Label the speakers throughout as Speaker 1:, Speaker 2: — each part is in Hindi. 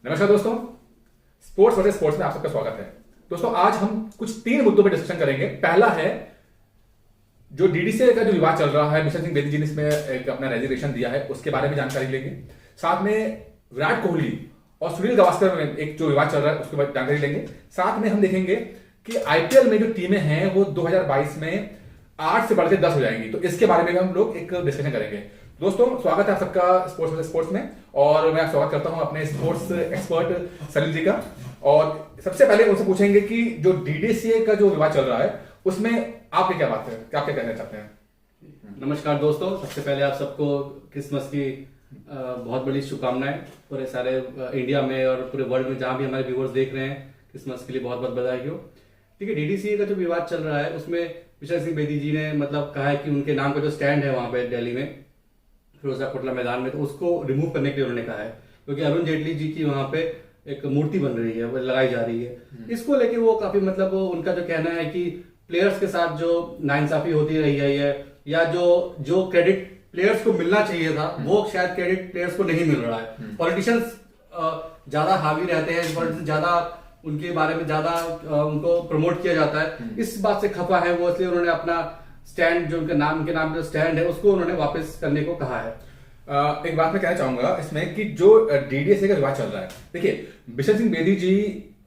Speaker 1: नमस्कार दोस्तों, स्पोर्ट्स वर्सेस स्पोर्ट्स में आप सबका स्वागत है। दोस्तों आज हम कुछ 3 मुद्दों पर डिस्कशन करेंगे। पहला है जो डीडीसीए का जो विवाद चल रहा है, बिशन सिंह बेदी जी ने इसमें एक अपना रेजिग्नेशन दिया है, उसके बारे में जानकारी लेंगे। साथ में विराट कोहली और सुनील गावस्कर में एक जो विवाद चल रहा है उसके बाद जानकारी लेंगे। साथ में हम देखेंगे कि आईपीएल में जो टीमें हैं वो 2022 में 8 से बढ़ के 10 हो जाएंगी, तो इसके बारे में भी हम लोग एक डिस्कशन करेंगे। दोस्तों स्वागत है आप सबका स्पोर्ट्स वर्सेस स्पोर्ट्स में, और मैं स्वागत करता हूं अपने स्पोर्ट्स एक्सपर्ट सलील जी का। और सबसे पहले उनसे पूछेंगे कि जो डीडीसीए का जो विवाद चल रहा है उसमें आपके क्या बात है, आप क्या कहना चाहते हैं?
Speaker 2: नमस्कार दोस्तों, सबसे पहले आप सबको क्रिसमस की बहुत बड़ी शुभकामनाएं पूरे सारे इंडिया में और पूरे वर्ल्ड में जहां भी हमारे व्यूअर्स देख रहे हैं, क्रिसमस के लिए बहुत बहुत बधाई हो। ठीक है, डीडीसीए का जो विवाद चल रहा है उसमें बिशन सिंह बेदी जी ने मतलब कहा है कि उनके नाम का जो स्टैंड है वहां पे दिल्ली में फिरोजा कोटला मैदान में, तो उसको रिमूव करने के लिए उन्होंने कहा है, क्योंकि अरुण जेटली जी की वहां पे एक मूर्ति बन रही है, वो लगाई जा रही है। इसको लेके वो काफी मतलब उनका जो कहना है कि प्लेयर्स के साथ जो नाइंसाफी होती रही है या जो क्रेडिट प्लेयर्स को मिलना चाहिए था वो शायद क्रेडिट प्लेयर्स को नहीं मिल रहा है। पॉलिटिशियंस ज्यादा हावी रहते हैं, पॉलिटिशियंस ज्यादा उनके बारे में ज्यादा उनको प्रमोट किया जाता है। इस बात से खफा है वो, इसलिए उन्होंने अपना स्टैंड जो उनके नाम जो स्टैंड है उसको उन्होंने वापस करने को कहा है।
Speaker 1: एक बात मैं कहना चाहूंगा इसमें कि जो डीडीएसए का विवाद चल रहा है, देखिए बिशन सिंह बेदी जी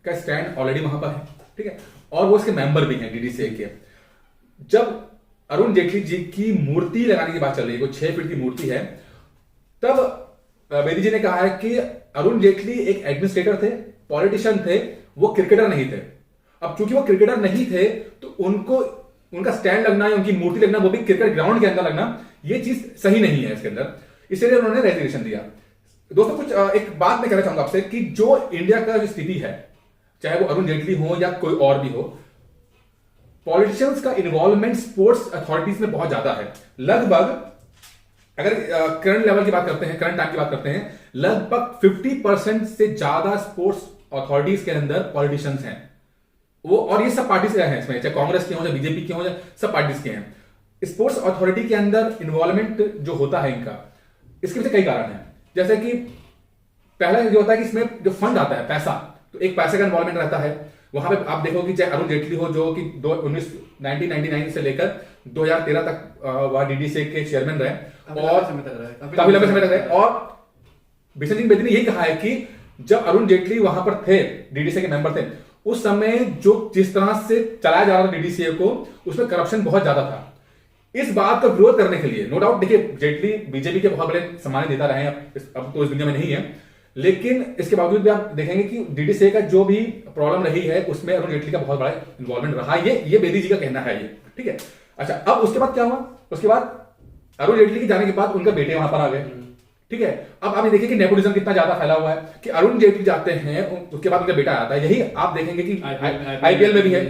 Speaker 1: का स्टैंड ऑलरेडी वहां पर है, ठीक है, और वो इसके मेंबर भी हैं डीडीसीए के। जब अरुण जेटली जी की मूर्ति लगाने की बात चल रही है, कोई 6 फीट की मूर्ति है, तब बेदी जी ने कहा है कि अरुण जेटली एक एडमिनिस्ट्रेटर थे, पॉलिटिशियन थे, वो क्रिकेटर नहीं थे। अब चूंकि वो क्रिकेटर नहीं थे तो उनका स्टैंड लगना या उनकी मूर्ति लगना, वो भी क्रिकेट ग्राउंड के अंदर लगना, ये चीज सही नहीं है इसके अंदर, इसलिए उन्होंने रेजिग्नेशन दिया। दोस्तों कुछ एक बात मैं कहना चाहूंगा आपसे कि जो इंडिया का जो स्थिति है, चाहे वो अरुण जेटली हो या कोई और भी हो, पॉलिटिशियंस का इन्वॉल्वमेंट स्पोर्ट्स अथॉरिटीज में बहुत ज्यादा है। लगभग अगर करंट लेवल की बात करते हैं, करंट टाइम की बात करते हैं, लगभग 50% से ज्यादा स्पोर्ट्स अथॉरिटीज के अंदर पॉलिटिशियंस हैं वो, और ये सब पार्टीज के हैं इसमें, चाहे कांग्रेस के हो या बीजेपी के हो या सब पार्टीज के हैं। स्पोर्ट्स अथॉरिटी के अंदर इन्वॉल्वमेंट जो होता है इनका, इसके पीछे कई कारण हैं। जैसे कि पहला जो होता है कि इसमें जो फंड आता है, पैसा, तो एक पैसे का इन्वॉल्वमेंट रहता है वहां पे। आप देखो कि चाहे अरुण जेटली हो जो कि 1999 से लेकर 2013 तक वह डीडीसीए के चेयरमैन रहे और काफी लंबे समय तक रहे, और बिशन सिंह बेदी ने यही कहा है कि जब अरुण जेटली वहां पर थे, डीडीसीए के मेंबर थे, उस समय जो जिस तरह से चलाया जा रहा था डीडीसीए को, उसमें करप्शन बहुत ज्यादा था। इस बात का विरोध करने के लिए, नो डाउट, देखिए जेटली बीजेपी के बहुत बड़े सम्मानित नेता रहे हैं, अब तो इस दुनिया में नहीं है, लेकिन इसके बावजूद भी आप देखेंगे कि डीडीसीए का जो भी प्रॉब्लम रही है उसमें अरुण जेटली का बहुत बड़ा इन्वॉल्वमेंट रहा, ये बेदी जी का कहना है, ये ठीक है। अच्छा, अब उसके बाद क्या हुआ? उसके बाद अरुण जेटली के जाने के बाद उनका बेटे वहां पर आ गए, ठीक है। अब आप देखिए कि नेपोटिज्म कितना ज्यादा फैला हुआ है कि अरुण जेटली जाते हैं, उसके बाद उनका बेटा आता है। यही आप देखेंगे कि आईपीएल में भी है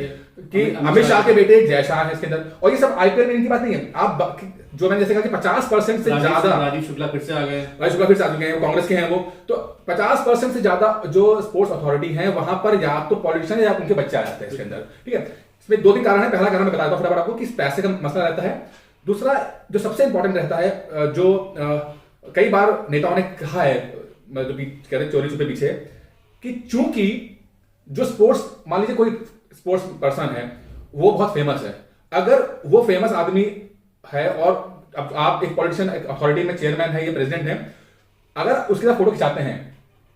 Speaker 1: कि अमित शाह के बेटे जय शाह है इसके अंदर, और ये सब आईपीएल में इनकी बात नहीं है। आप जो मैंने जैसे कहा कि 50% से ज्यादा
Speaker 2: राजीव शुक्ला फिर से आ गए,
Speaker 1: राजीव शुक्ला फिर से आ चुके हैं, कांग्रेस के हैं वो, तो 50% से ज्यादा जो स्पोर्ट्स अथॉरिटी है वहां पर या तो पॉलिटिशियन या उनके बच्चे आ जाते हैं इसके अंदर, ठीक है। इसमें 2-3 कारण है। पहला कारण मैं बताता हूं फटाफट आपको कि पैसे का मसला रहता है। दूसरा जो सबसे इंपॉर्टेंट रहता है, जो कई बार नेताओं ने कहा है, मतलब कह रहे चोरी छुपे पीछे, कि चूंकि जो स्पोर्ट्स, मान लीजिए कोई स्पोर्ट्स पर्सन है, वो बहुत फेमस है, अगर वो फेमस आदमी है और अब आप एक पॉलिटिशियन अथॉरिटी में चेयरमैन है या प्रेसिडेंट है, अगर उसके साथ फोटो खिंचाते हैं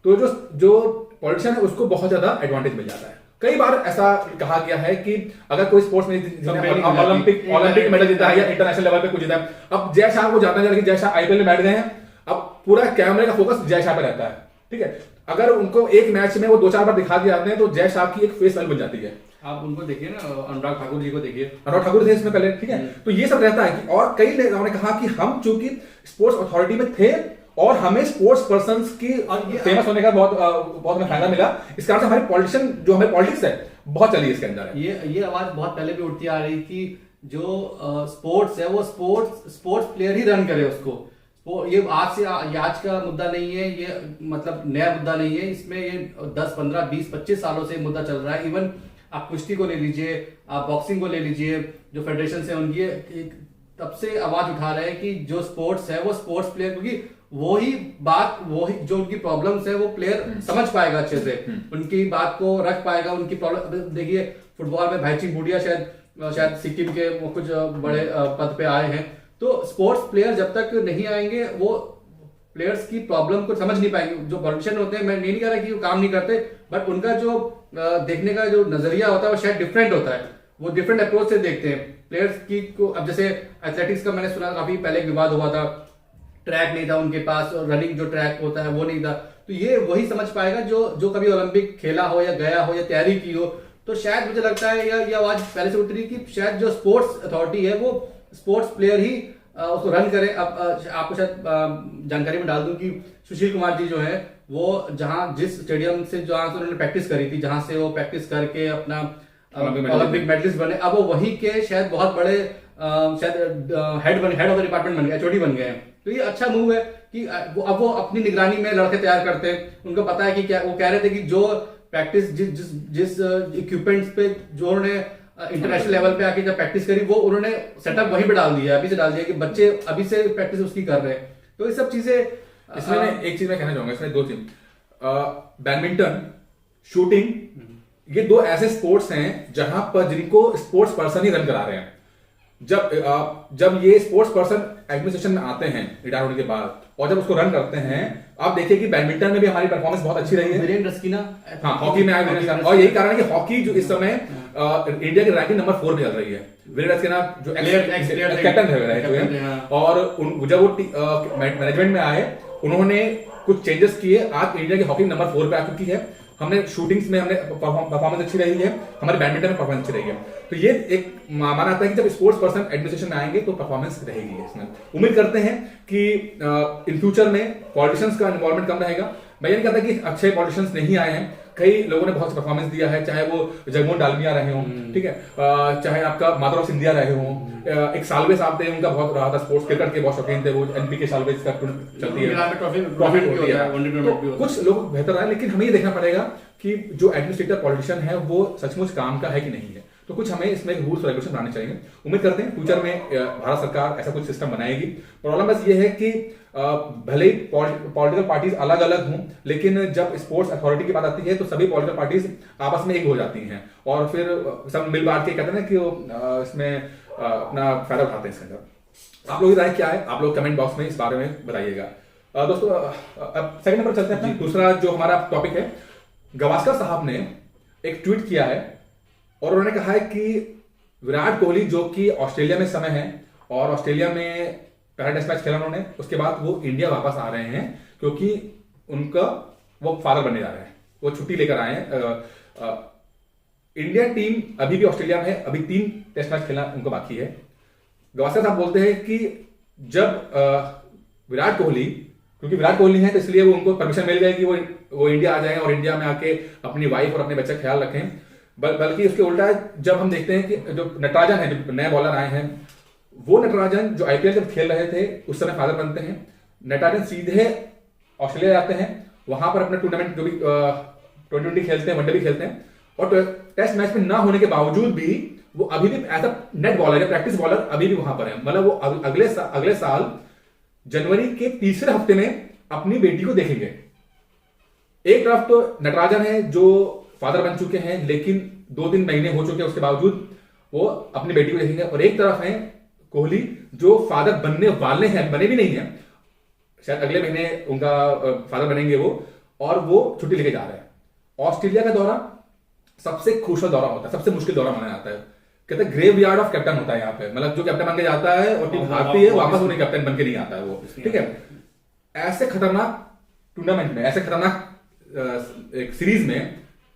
Speaker 1: तो जो पॉलिटिशियन है उसको बहुत ज्यादा एडवांटेज मिल जाता है। कई बार ऐसा कहा गया है कि अगर कोई स्पोर्ट्स में ओलंपिक मेडल जीता है या इंटरनेशनल लेवल पे कुछ जीता है, अब जय शाह को जाता है, लेकिन जय शाह आईपीएल में बैठ गए हैं, अब पूरा कैमरे का फोकस जय शाह पे रहता है, ठीक है। अगर उनको एक मैच में वो 2-4 बार दिखा दिए जाते हैं तो जय शाह की एक फेस वैल्यू बन जाती है।
Speaker 2: आप उनको देखिए ना, अनुराग ठाकुर जी को देखिए,
Speaker 1: अनुराग ठाकुर थे इसमें पहले, ठीक है। तो ये सब रहता है कि, और कई नेताओं ने कहा कि हम चूंकि स्पोर्ट्स अथॉरिटी में थे और हमें स्पोर्ट्स पर्संस की फेमस होने का बहुत हमें फायदा मिला, इस कारण से हमारे पॉलिटिशियन जो हमारे पॉलिटिक्स है बहुत चली इसके अंदर है।
Speaker 2: ये आवाज बहुत पहले भी उठती आ रही कि जो स्पोर्ट्स है वो स्पोर्ट्स प्लेयर ही रन करे उसको। ये आज का मुद्दा नहीं है, ये मतलब नया मुद्दा नहीं है, इसमें ये 10, 15, 20, 25 सालों से मुद्दा चल रहा है। इवन आप कुश्ती को ले लीजिए, आप बॉक्सिंग को ले लीजिए, जो फेडरेशन से उनकी तब से आवाज उठा रहे हैं कि जो स्पोर्ट्स है वो स्पोर्ट्स प्लेयर, क्योंकि वही बात, वही जो उनकी प्रॉब्लम्स है वो प्लेयर समझ पाएगा अच्छे से, उनकी बात को रख पाएगा, उनकी प्रॉब्लम। देखिए फुटबॉल में भाईचुंग भूटिया शायद सिक्किम के वो कुछ बड़े पद पे आए हैं। तो स्पोर्ट्स प्लेयर जब तक नहीं आएंगे वो प्लेयर्स की प्रॉब्लम को समझ नहीं पाएंगे। जो पॉलिटिशियन होते हैं, मैं नहीं कह रहा कि वो काम नहीं करते, बट उनका जो देखने का जो नजरिया होता है वो शायद डिफरेंट होता है, वो डिफरेंट अप्रोच से देखते हैं प्लेयर्स की को। अब जैसे एथलेटिक्स का मैंने सुना काफी पहले एक विवाद हुआ था, ट्रैक नहीं था उनके पास, और रनिंग जो ट्रैक होता है वो नहीं था। तो ये वही समझ पाएगा जो कभी ओलंपिक खेला हो या गया हो या तैयारी की हो। तो शायद मुझे लगता है या आवाज पहले से उठ रही कि शायद जो स्पोर्ट्स अथॉरिटी है वो स्पोर्ट्स प्लेयर ही उसको रन करे। अब आपको शायद जानकारी में डाल दूं कि सुशील कुमार जी जो है वो जिस स्टेडियम से जहां से उन्होंने प्रैक्टिस करी थी, जहां से वो प्रैक्टिस करके अपना ओलंपिक मेडलिस्ट बने, अब वो वहीं के शायद बहुत बड़े शायद हेड ऑफ द डिपार्टमेंट बन गए, एचओडी बन गए हैं। तो ये अच्छा मूव है कि अब वो अपनी निगरानी में लड़के तैयार करते हैं। उनको पता है कि क्या, वो कह रहे थे कि जो प्रैक्टिस जिस इक्विपमेंट्स पे जो उन्होंने इंटरनेशनल लेवल पे आके जब प्रैक्टिस करी वो उन्होंने सेटअप वहीं पे डाल दिया, अभी से डाल दिया कि बच्चे अभी से प्रैक्टिस उसकी कर रहे हैं। तो ये सब चीजें
Speaker 1: इसमें एक चीज मैं कहना चाहूंगा, इसमें दो चीज, बैडमिंटन, शूटिंग, ये दो ऐसे स्पोर्ट्स हैं जहां पर जिनको स्पोर्ट्स पर्सन ही रन करा रहे हैं। जब ये स्पोर्ट्स पर्सन एडमिनिस्ट्रेशन में आते हैं रिटायर होने के बाद और जब उसको रन करते हैं, आप देखिए कि बैडमिंटन में भी हमारी परफॉर्मेंस बहुत अच्छी रही है।
Speaker 2: वीरेंद्र रस्किना,
Speaker 1: हाँ, हॉकी में आए, और यही कारण है कि हॉकी जो इस समय इंडिया की रैंकिंग नंबर 4 पे चल रही है। वीरेंद्र रस्किना जो कैप्टन रहे हैं, और जब वो मैनेजमेंट में आए उन्होंने कुछ चेंजेस किए, आज इंडिया की हॉकी नंबर 4 पे आ चुकी है। हमने शूटिंग्स में हमने परफॉर्मेंस अच्छी रही है, हमारे बैडमिंटन में परफॉर्मेंस अच्छी रही है। तो ये एक माना आता है कि जब स्पोर्ट्स पर्सन एडमिनिस्ट्रेशन में आएंगे तो परफॉर्मेंस रहेगी इसमें। उम्मीद करते हैं कि इन फ्यूचर में पॉलिटिशियंस का इन्वॉल्वमेंट कम रहेगा। मैं ये नहीं कहता कि अच्छे पॉलिटिशियंस नहीं आए हैं, कई लोगों ने बहुत सा परफॉर्मेंस दिया है, चाहे वो जगमोहन डालमिया रहे हों, ठीक है, चाहे आपका माधवराव सिंधिया रहे हों, एक साल्वे साहब थे, उनका बहुत रहा था, स्पोर्ट्स क्रिकेट के बहुत शौकीन थे, वो एनपी के साल्वे का चलती है, प्रॉफिट होती है। तो कुछ लोग बेहतर आए, लेकिन हमें ये देखना पड़ेगा कि जो एडमिनिस्ट्रेटर पॉलिटिशियन है वो सचमुच काम का है कि नहीं है। तो कुछ हमें इसमें रूल्स रेगुलेशन बनाने चाहिए। उम्मीद करते हैं फ्यूचर में भारत सरकार ऐसा कुछ सिस्टम बनाएगी। प्रॉब्लम बस ये है कि भले ही पॉलिटिकल पार्टीज अलग अलग हों, लेकिन जब स्पोर्ट्स अथॉरिटी की बात आती है तो सभी पॉलिटिकल पार्टीज आपस में एक हो जाती हैं और फिर सब मिल बांट के कहते हैं ना कि इसमें अपना फायदा उठाते हैं। इसके अंदर आप लोगों की राय क्या है, आप लोग कमेंट बॉक्स में इस बारे में बताइएगा। दोस्तों अब सेकंड नंबर चलते हैं। दूसरा जो हमारा टॉपिक है, गावस्कर साहब ने एक ट्वीट किया है और उन्होंने कहा है कि विराट कोहली जो कि ऑस्ट्रेलिया में समय है और ऑस्ट्रेलिया में पहला टेस्ट मैच खेला उन्होंने, उसके बाद वो इंडिया वापस आ रहे हैं क्योंकि उनका वो फादर बनने जा रहे हैं, वो छुट्टी लेकर आए हैं। इंडियन टीम अभी भी ऑस्ट्रेलिया में है, अभी 3 टेस्ट मैच खेलना उनको बाकी है। गावस्कर साहब बोलते हैं कि जब विराट कोहली, क्योंकि विराट कोहली है तो इसलिए वो उनको परमिशन मिल गई कि वो इंडिया आ जाएंगे और इंडिया में आके अपनी वाइफ और अपने बच्चे का ख्याल रखें। बल्कि उसके उल्टा जब हम देखते हैं कि जो नटराजन है, जो नए बॉलर आए हैं, वो नटराजन जो आईपीएल जब खेल रहे थे उस समय फादर बनते हैं। नटराजन सीधे ऑस्ट्रेलिया जाते हैं, वहां पर अपने टूर्नामेंट जो भी 2020 खेलते हैं, वनडे भी खेलते हैं और टेस्ट मैच में ना होने के बावजूद भी वो अभी भी एज अ नेट बॉलर या प्रैक्टिस बॉलर अभी भी वहां पर है। मतलब वो अगले साल जनवरी के तीसरे हफ्ते में अपनी बेटी को देखेंगे। एक तरफ तो नटराजन है जो फादर बन चुके हैं, लेकिन 2-3 महीने हो चुके हैं उसके बावजूद वो अपनी बेटी को देखेंगे, और एक तरफ है कोहली जो फादर बनने वाले हैं, बने भी नहीं है, शायद अगले महीने उनका फादर बनेंगे वो, और वो छुट्टी लेके जा रहे हैं। ऑस्ट्रेलिया का दौरा सबसे क्रूशल दौरा होता है, सबसे मुश्किल दौरा माना जाता है। कहते हैं ग्रेव यार्ड ऑफ कैप्टन होता है यहाँ पे, मतलब जो कैप्टन बन के जाता है और टीम हारती है वापस उन्हें कैप्टन बन के नहीं आता है वो, ठीक है। ऐसे खतरनाक टूर्नामेंट में, ऐसे खतरनाक एक सीरीज में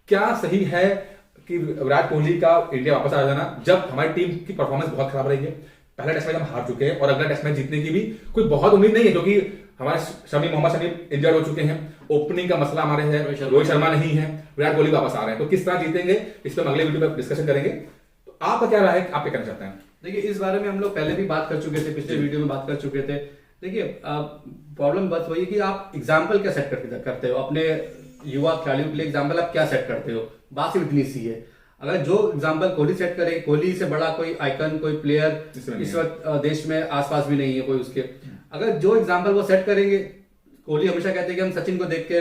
Speaker 1: क्या सही है कि विराट कोहली का इंडिया वापस आ जाना जब हमारी टीम की परफॉर्मेंस बहुत खराब रही है। पहला टेस्ट मैच हम हार चुके हैं और अगला टेस्ट मैच जीतने की भी कोई बहुत उम्मीद नहीं है, क्योंकि हमारे मोहम्मद शमी इंजर्ड हो चुके हैं, ओपनिंग का मसला हमारे है, रोहित शर्मा नहीं है, विराट कोहली वापस आ रहे हैं, तो किस तरह जीतेंगे इस पर हम अगले वीडियो में डिस्कशन करेंगे। तो आपका क्या राय है, आप क्या कहना चाहते हैं?
Speaker 2: देखिए, इस बारे में हम लोग पहले भी बात कर चुके थे, पिछले वीडियो में बात कर चुके थे। देखिए, प्रॉब्लम बस वही है कि आप एग्जाम्पल क्या सेट करते हो अपने युवा खिलाड़ियों के लिए, एग्जाम्पल आप क्या सेट करते हो, बात सिर्फ इतनी सी है। अगर जो एग्जाम्पल कोहली सेट करे, कोहली से बड़ा कोई आइकन, कोई प्लेयर इस वक्त देश में आसपास भी नहीं है कोई उसके, अगर जो एग्जाम्पल वो सेट करेंगे कोहली हमेशा कहते हैं कि हम सचिन को देख के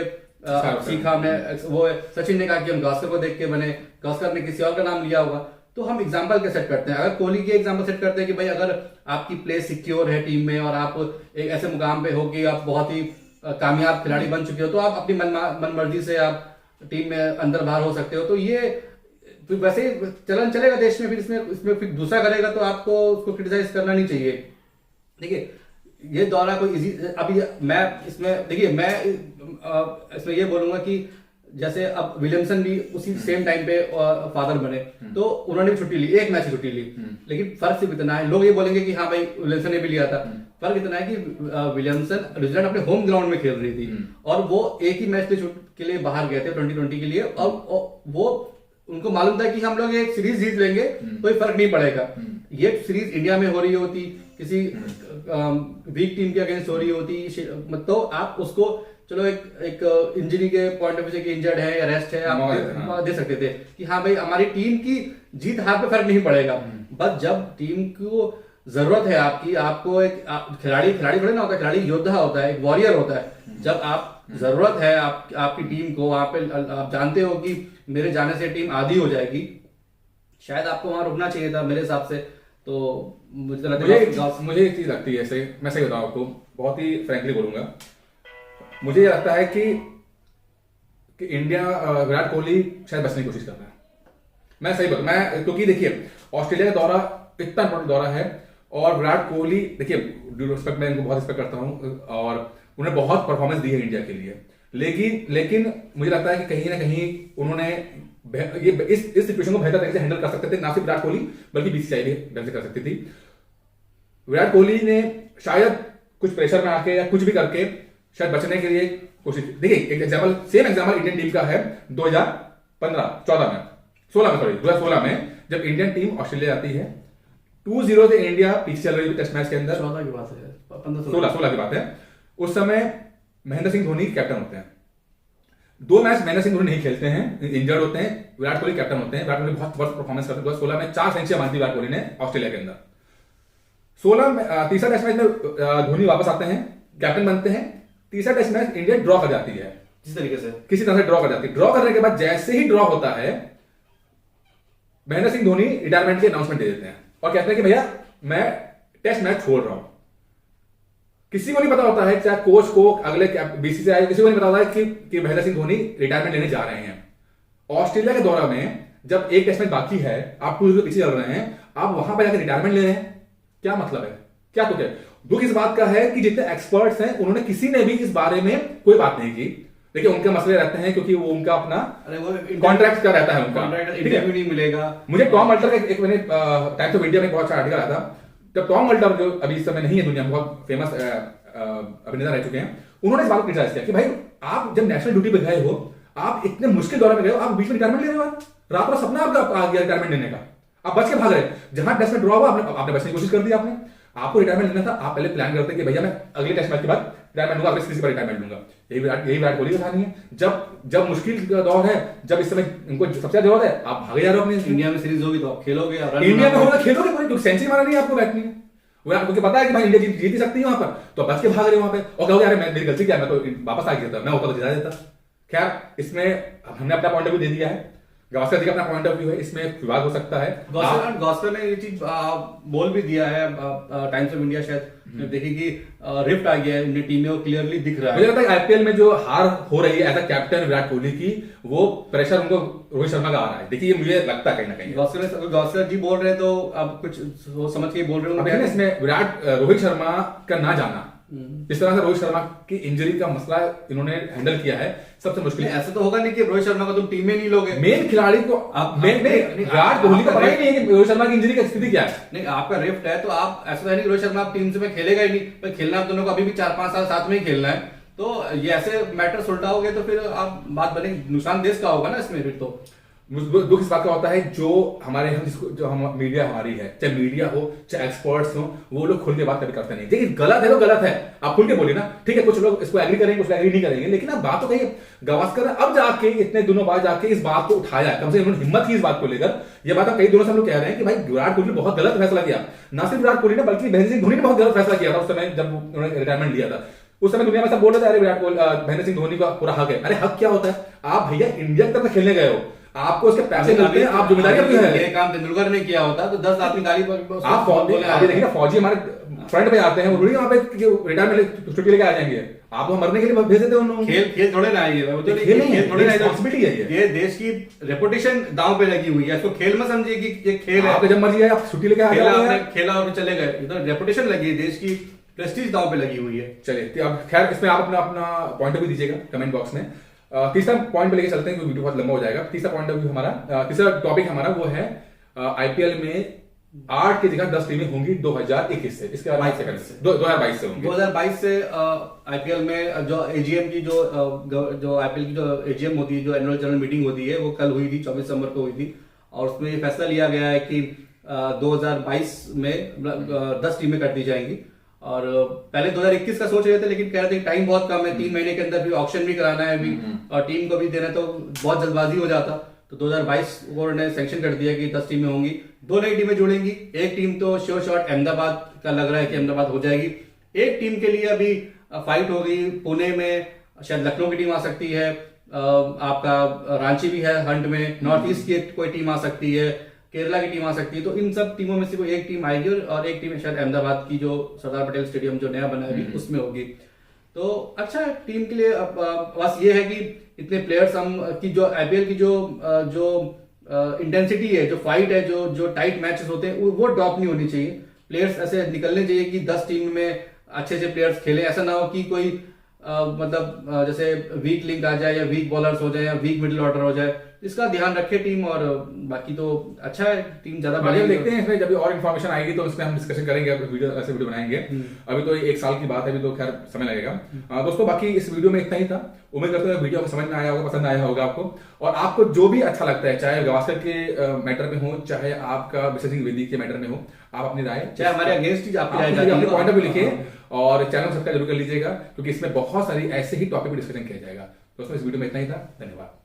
Speaker 2: सीखा हमने, वो सचिन ने कहा कि हम गावस्कर को देख के बने, गावस्कर ने किसी और का नाम लिया होगा। तो हम एग्जाम्पल के सेट करते हैं, अगर कोहली की एग्जाम्पल सेट करते हैं कि भाई अगर आपकी प्लेस सिक्योर है टीम में और आप एक ऐसे मुकाम पे हो कि आप बहुत ही कामयाब खिलाड़ी बन चुके हो, तो आप अपनी मन मर्जी से आप टीम में अंदर बाहर हो सकते हो। तो ये फिर वैसे ही चलन चलेगा देश में, फिर इसमें फिर दूसरा करेगा तो आपको उसको क्रिटिसाइज करना नहीं चाहिए। देखिए ये दौरा कोई इजी, अभी मैं इसमें देखिए मैं इसमें ये बोलूंगा कि जैसे अब विलियमसन भी उसी सेम टाइम पे फादर बने, तो उन्होंने भी छुट्टी ली, एक मैच की छुट्टी ली, लेकिन फर्क सिर्फ इतना है, लोग ये बोलेंगे कि हाँ भाई विलियमसन ने भी लिया था, फर्क इतना है कि विलियमसन न्यूजीलैंड अपने होम ग्राउंड में खेल रही थी और वो एक ही मैच के लिए बाहर गए थे 2020 के लिए, और वो उनको मालूम था कि हम लोग एक सीरीज जीत लेंगे कोई फर्क नहीं पड़ेगा। ये सीरीज इंडिया में हो रही होती, किसी वीक टीम के अगेंस्ट हो रही होती, तो आप उसको चलो एक इंजरी के पॉइंट ऑफ व्यू से कि इंजर्ड है या रेस्ट है आप दे सकते थे कि हाँ भाई हमारी टीम की जीत हार पे फर्क नहीं पड़ेगा। बस जब टीम को जरूरत है आपकी, आपको एक खिलाड़ी थोड़े ना होता है, खिलाड़ी योद्धा होता है, एक वॉरियर होता है। जब आप जरूरत है आपकी टीम को, वहां पे आप जानते हो कि मेरे जाने से टीम आधी हो जाएगी, शायद आपको वहां रुकना चाहिए था मेरे हिसाब से। तो मुझे
Speaker 1: एक चीज लगती है, ऐसे मैं सही बताऊं आपको, बहुत ही फ्रैंकली बोलूंगा, मुझे ये लगता है कि इंडिया विराट कोहली शायद बचने की कोशिश कर रहा है। मैं सही बताऊं, मैं क्योंकि देखिए ऑस्ट्रेलिया का दौरा इतना इंपॉर्टेंट दौरा है और विराट कोहली देखिए रिस्पेक्ट, मैं इनको बहुत रिस्पेक्ट करता हूं और उन्होंने बहुत परफॉर्मेंस दी है इंडिया के लिए, लेकिन मुझे लगता है कि कहीं ना कहीं उन्होंने ये इस सिचुएशन को बेहतर तरीके से हैंडल कर सकते थे, ना सिर्फ विराट कोहली बल्कि बीसीसीआई भी ढंग से कर सकती थी। विराट कोहली ने शायद कुछ प्रेशर में आके या कुछ भी करके शायद बचने के लिए कोशिश, देखिए एक example, same example Indian team का है 2016 में जब इंडियन टीम ऑस्ट्रेलिया आती है 2-0 से इंडिया पीछे चल रही थी टेस्ट मैच के अंदर,
Speaker 2: 14 की बात है,
Speaker 1: 16 की बात है। उस समय महेंद्र सिंह धोनी कैप्टन होते हैं, 2 मैच महेंद्र सिंह धोनी नहीं खेलते हैं, इंजर्ड होते हैं, विराट कोहली कैप्टन होते हैं। विराट कोहली बहुत वर्ष परफॉर्मेंस करते हैं, 2016 में 4 सेंचुरी मारती विराट कोहली ने ऑस्ट्रेलिया के अंदर। 16 में तीसरा टेस्ट मैच में धोनी वापस आते हैं, कैप्टन बनते हैं, तीसरा टेस्ट मैच इंडिया ड्रॉ कर जाती है, किसी तरह से ड्रॉ कर जाती है। ड्रॉ करने के बाद जैसे ही ड्रॉ होता है महेंद्र सिंह धोनी रिटायरमेंट की अनाउंसमेंट दे देते हैं और कहते हैं कि भैया मैं टेस्ट मैच छोड़ रहा हूं। किसी को नहीं पता होता है, चाहे कोच को, अगले बीसीसीआई, किसी को नहीं पता होता है कि महेंद्र सिंह धोनी रिटायरमेंट लेने जा रहे हैं। ऑस्ट्रेलिया के दौरा में जब एक टेस्ट मैच बाकी है, आप 2-0 पीछे चल रहे हैं, आप वहां पर जाकर रिटायरमेंट ले रहे हैं, क्या मतलब है? क्या तो क्या दुख इस बात का है कि जितने एक्सपर्ट्स हैं उन्होंने किसी ने भी इस बारे में कोई बात नहीं की। देखिए उनके मसले रहते हैं क्योंकि वो उनका अपना कॉन्ट्रैक्ट का रहता है, उनका
Speaker 2: इंटरव्यू नहीं मिलेगा।
Speaker 1: मुझे टॉम अल्टर का एक मैंने टाइम्स ऑफ इंडिया में बहुत अच्छा आर्टिकल आया था, जब टॉम अल्टर जो अभी इस समय नहीं है दुनिया में, बहुत फेमस अभिनेता रह चुके हैं, उन्होंने इस बात को क्रिटिसाइज किया कि भाई आप जब नेशनल ड्यूटी पे गए हो, आप इतने मुश्किल दौरे में गए हो, आप बीच में रिटायरमेंट ले रहे हो, रात रात सपना आपका आ गया रिटायरमेंट लेने का, आप बच के भाग रहे। जहां टेस्ट में ड्रॉ हुआ आपने बचने की कोशिश कर दी, आपको रिटायरमेंट लेना था, आप पहले प्लान करते कि भैया मैं अगले टेस्ट मैच के बाद रिटायरमेंट लूंगा, अगले सीरीज पर रिटायरमेंट लूंगा। यही विराट कोहली का कहानी है। जब मुश्किल का दौर है, जब इस समय इनको सबसे ज्यादा जरूरत है, आप भागे जा रहे हो अपने।
Speaker 2: इंडिया में सीरीज होगी तो आप खेलोगे,
Speaker 1: इंडिया में होगा खेलोगे, क्योंकि सेंचुरी मारा नहीं आपको बैठनी है, वो आपको पता है कि भाई इंडिया जीत ही सकती है वहां पर, तो बच के भाग रहे हो वहां पे और कहोगे यार मेरी गलती क्या है, मैं तो वापस आ गया था, मैं होता तो जिता देता। खैर इसमें हमने अपना पॉइंट ऑफ व्यू दे दिया है, गावस्कर जी का अपना पॉइंट ऑफ व्यू है, इसमें विवाद हो सकता है।
Speaker 2: गावस्कर ने ये चीज बोल भी दिया है, टाइम्स ऑफ इंडिया शायद देखिए कि रिफ्ट आ गया है इंडियन टीम में, वो क्लियरली दिख रहा है।
Speaker 1: मुझे लगता है आईपीएल में जो हार हो रही है as a captain Virat Kohli की, वो प्रेशर उनको रोहित शर्मा का आ रहा है। देखिए मुझे लगता है कहीं ना कहीं
Speaker 2: गावस्कर जी बोल रहे हैं तो अब कुछ समझ के बोल रहे हैं।
Speaker 1: इसमें रोहित शर्मा का ना जाना, जिस तरह से रोहित शर्मा की इंजरी का मसला इन्होंने हैंडल किया है, सबसे मुश्किल।
Speaker 2: ऐसा तो होगा नहीं कि रोहित शर्मा को तुम टीम में नहीं लोगे,
Speaker 1: मेन खिलाड़ी को विराट कोहली को पता ही नहीं है कि रोहित शर्मा की इंजरी की स्थिति क्या है।
Speaker 2: नहीं, आपका रिफ्ट है तो आप ऐसा नहीं कि रोहित शर्मा टीम से में खेलेगा ही नहीं, पर खेलना दोनों को अभी भी 4-5 साल साथ में ही खेलना है, तो ये ऐसे मैटर सुलटाओगे तो फिर आप बात बनेगी, नुकसान देश का होगा ना इसमें। फिर तो
Speaker 1: दुख इस बात का होता है जो हमारे जो हम मीडिया हमारी है, चाहे मीडिया हो चाहे एक्सपर्ट्स हो, वो लोग खुल के बात कभी करते नहीं। देखिए गलत है तो गलत है, आप खुल के बोलिए ना, ठीक है, कुछ लोग इसको एग्री करेंगे, कुछ एग्री नहीं करेंगे, लेकिन आप बात तो कहिए। गावस्कर ने अब जाके इतने दिनों बाद जाके इस बात को उठाया, कम से कम उन्होंने हिम्मत की इस बात को लेकर। यह बात कई दिनों से हम लोग कह रहे हैं कि भाई विराट कोहली बहुत गलत फैसला किया, ना सिर्फ विराट कोहली ने बल्कि महेंद्र सिंह धोनी ने बहुत गलत फैसला किया था उस समय जब उन्होंने रिटायरमेंट लिया था। उस समय दुनिया में सब बोल रहे थे अरे विराट कोहली महेंद्र सिंह धोनी का पूरा हक है। अरे हक क्या होता है, आप भैया इंडिया की तरफ खेलने गए हो, आपको उसके पैसे मिलते हैं, आप जिम्मेदारी अपनी है।
Speaker 2: ये काम तेंदुलकर ने किया होता तो 10 आदमी गाली पर
Speaker 1: आप अभी देखिए ना फौजी हमारे फ्रंट पे आते हैं, वो थोड़ी वहां पे रिटायरमेंट छुट्टी लेके आ जाएंगे, आप तो मरने के लिए भेज देते हो उन लोगों को।
Speaker 2: खेल थोड़े ना है ये, वो तो
Speaker 1: खेल नहीं है,
Speaker 2: थोड़े ना
Speaker 1: रिस्पांसिबिलिटी है
Speaker 2: ये देश की रेपुटेशन दांव पे लगी हुई है, इसको खेल मत समझिए कि ये खेल है।
Speaker 1: आपको जब मर्जी है आप छुट्टी लेके आ
Speaker 2: खेला
Speaker 1: जाओ
Speaker 2: आपने,
Speaker 1: यार।
Speaker 2: खेला और चले गए, इधर रेपुटेशन लगी है, देश की प्रेस्टीज दांव पे लगी हुई है।
Speaker 1: चलिए तो अब खैर इसमें आप अपना अपना पॉइंट ऑफ व्यू दीजिएगा कमेंट बॉक्स में। तीसरा पॉइंट पे लेके चलते हैं क्योंकि वीडियो बहुत लंबा हो जाएगा। तीसरा पॉइंट ऑफ व्यू हमारा, तीसरा टॉपिक हमारा वो है आईपीएल में 8 की जगह 10 टीमें होंगी 2021 से, इसके बाद 2022 से होंगी।
Speaker 2: 2022 से आईपीएल में जो एजीएम की जो आईपीएल की जो एजीएम होती है, जो एनुअल जनरल मीटिंग होती है, वो कल हुई थी, 24 दिसंबर को हुई थी, और उसमें ये फैसला लिया गया है कि 2022 में 10 टीमें कर दी जाएंगी। और पहले 2021 का सोच रहे थे, लेकिन कह रहे थे टाइम बहुत कम है, 3 महीने के अंदर भी ऑक्शन भी कराना है अभी, और टीम को भी देना है, तो बहुत जल्दबाजी हो जाता। तो 2022 बोर्ड ने सैंक्शन कर दिया कि 10 टीमें होंगी, 2 नई टीमें जुड़ेंगी। एक टीम तो श्योर शॉट अहमदाबाद का लग रहा है कि अहमदाबाद हो जाएगी। एक टीम के लिए अभी फाइट हो गई पुणे में, शायद लखनऊ की टीम आ सकती है, आपका रांची भी है हंट में, नॉर्थ ईस्ट की कोई टीम आ सकती है, केरला की टीम आ सकती है। तो इन सब टीमों में से कोई एक टीम आएगी, और एक टीम शायद अहमदाबाद की जो सरदार पटेल स्टेडियम जो नया बना है उसमें होगी। तो अच्छा है टीम के लिए। बस ये है कि इतने प्लेयर्स हम की जो आईपीएल की जो इंटेंसिटी है, जो फाइट है, जो टाइट मैचेस होते हैं, वो ड्रॉप नहीं होनी चाहिए। प्लेयर्स ऐसे निकलने चाहिए कि 10 टीम में अच्छे से प्लेयर्स खेलें। ऐसा ना हो कि कोई जैसे वीक लिंक आ जाए, या वीक बॉलर्स हो जाए, या वीक मिडिल ऑर्डर हो जाए, इसका ध्यान रखे टीम। और बाकी तो अच्छा है, टीम ज्यादा
Speaker 1: बढ़िया। देखते हैं इसमें जब और इन्फॉर्मेशन आएगी तो इसमें हम डिस्कशन करेंगे, ऐसे वीडियो बनाएंगे। अभी तो 1 साल की बात है, अभी तो खैर समय लगेगा। दोस्तों बाकी इस वीडियो में इतना ही था। उम्मीद करते हैं वीडियो को समझ में आया होगा, पसंद आया होगा आपको। और आपको जो भी अच्छा लगता है, चाहे गावस्कर के मैटर में हो, चाहे आपका विशेष सिंह बेदी के मैटर में हो, आप अपनी राय,
Speaker 2: चाहे हमारे अगेंस्ट आपकी
Speaker 1: अपने पॉइंट ऑफ व्यू लिखिए, और चैनल सब्सक्राइब जरूर कर लीजिएगा, क्योंकि इसमें बहुत सारी ऐसे ही टॉपिक पर डिस्कशन किया जाएगा। दोस्तों इस वीडियो में इतना ही था, धन्यवाद।